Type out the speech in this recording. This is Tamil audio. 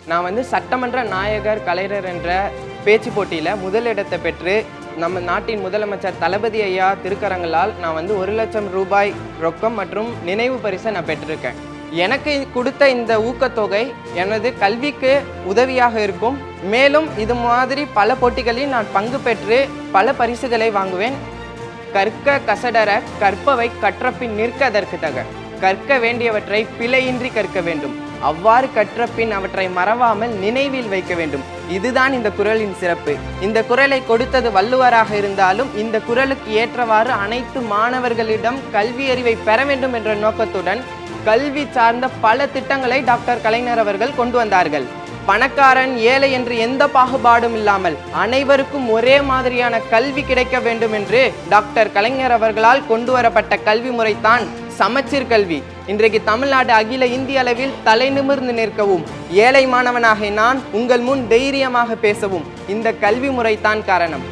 நான் வந்து சட்டமன்ற நாயகர் கலைஞர் என்ற பேச்சு போட்டியில் முதலிடத்தை பெற்று நம்ம நாட்டின் முதலமைச்சர் தளபதி ஐயா திருக்கரங்களால் நான் வந்து 1 லட்சம் ரூபாய் ரொக்கம் மற்றும் நினைவு பரிசை நான் பெற்றிருக்கேன். எனக்கு கொடுத்த இந்த ஊக்கத்தொகை எனது கல்விக்கு உதவியாக இருக்கும். மேலும் இது மாதிரி பல போட்டிகளில் நான் பங்கு பெற்று பல பரிசுகளை வாங்குவேன். கற்க கசடர கற்பவை கற்றபின் நிற்க அதற்கு தக. கற்க வேண்டியவற்றை பிழையின்றி கற்க வேண்டும். அவ்வாறு கற்ற பின் அவற்றை மறவாமல் நினைவில் வைக்க வேண்டும். இதுதான் இந்த குறளின் சிறப்பு. இந்த குறளை கொடுத்தது வள்ளுவராக இருந்தாலும் இந்த குறளுக்கு ஏற்றவாறு அனைத்து மாணவர்களிடம் கல்வி அறிவை பெற வேண்டும் என்ற நோக்கத்துடன் கல்வி சார்ந்த பல திட்டங்களை டாக்டர் கலைஞர் அவர்கள் கொண்டு வந்தார்கள். பணக்காரன் ஏழை என்று எந்த பாகுபாடும் இல்லாமல் அனைவருக்கும் ஒரே மாதிரியான கல்வி கிடைக்க வேண்டும் என்று டாக்டர் கலைஞர் அவர்களால் கொண்டு வரப்பட்ட கல்வி முறைதான் சமச்சீர் கல்வி. இன்றைக்கு தமிழ்நாடு அகில இந்திய அளவில் தலை நிமிர்ந்து நிற்கவும், ஏழை மாணவனாக நான் உங்கள் முன் தைரியமாக பேசவும் இந்த கல்வி முறைதான் காரணம்.